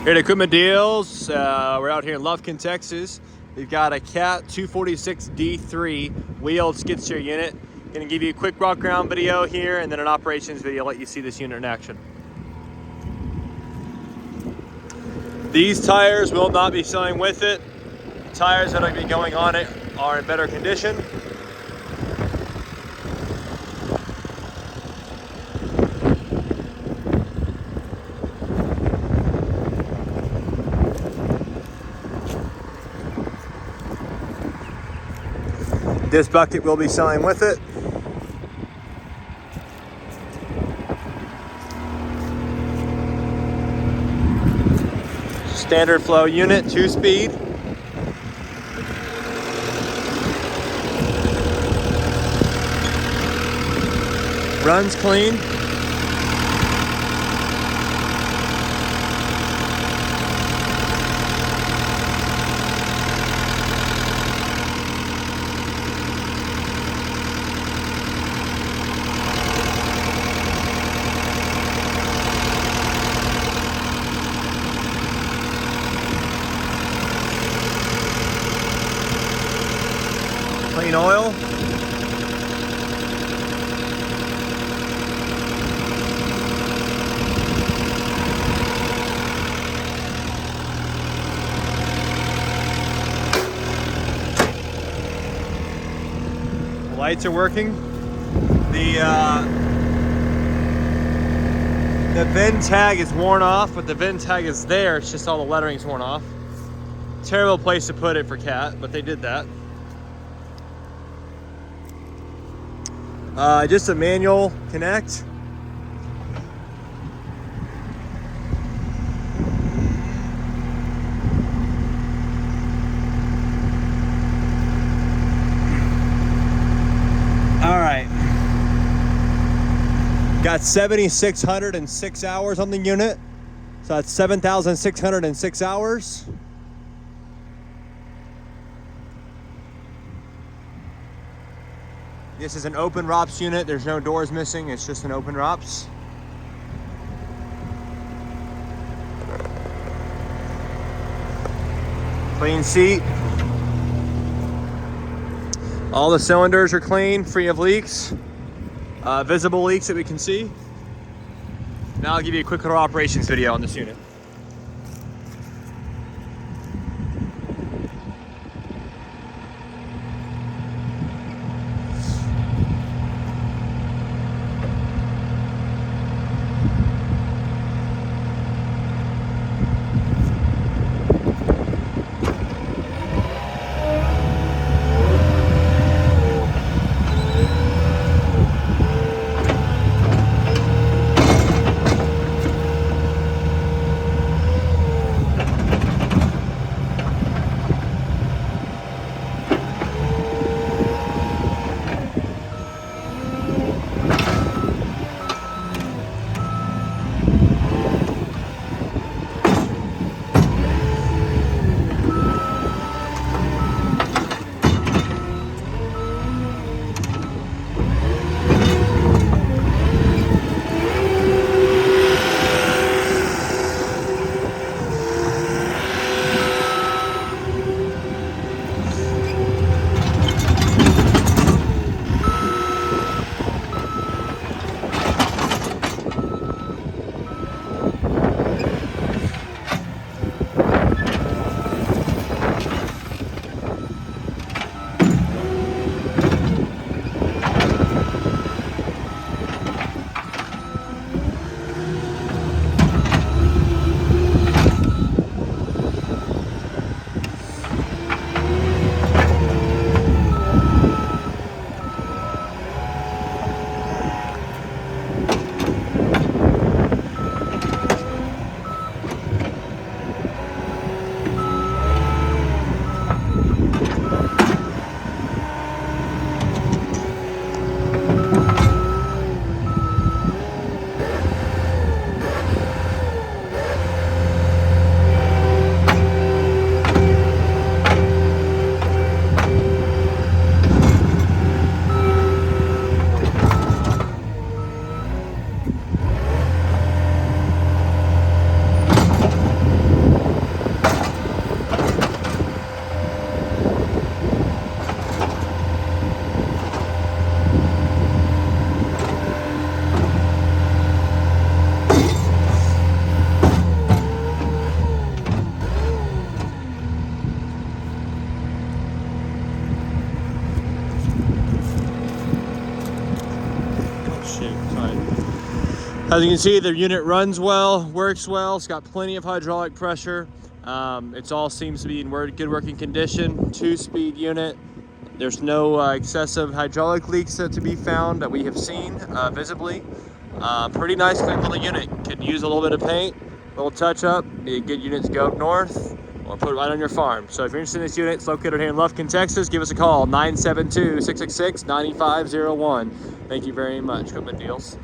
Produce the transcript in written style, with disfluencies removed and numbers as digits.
Here at Equipment Deals, we're out here in Lufkin, Texas. We've got a Cat 246D3 wheeled skid steer unit. Gonna give you a quick walk around video here and then an operations video, let you see this unit in action. These tires will not be selling with it. The tires that are going to be going on it are in better condition. This bucket will be selling with it. Standard flow unit, 2-speed. Runs clean. Clean oil. The lights are working. The VIN tag is worn off, but the VIN tag is there. It's just all the lettering's worn off. Terrible place to put it for Cat, but they did that. Just a manual connect. All right. Got 7,606 hours on the unit. So that's 7,606 hours. This is an open ROPS unit. There's no doors missing. It's just an open ROPS. Clean seat. All the cylinders are clean, free of leaks. Visible leaks that we can see. Now I'll give you a quick little operations video on this unit. As you can see, the unit runs well, works well. It's got plenty of hydraulic pressure. It all seems to be in good working condition. 2-speed unit. There's no excessive hydraulic leaks to be found that we have seen visibly. Pretty nice, clean little unit. Could use a little bit of paint, a little touch up. Be a good unit to go up north or put it right on your farm. So if you're interested in this unit, it's located here in Lufkin, Texas. Give us a call, 972-666-9501. Thank you very much. Equipment Deals.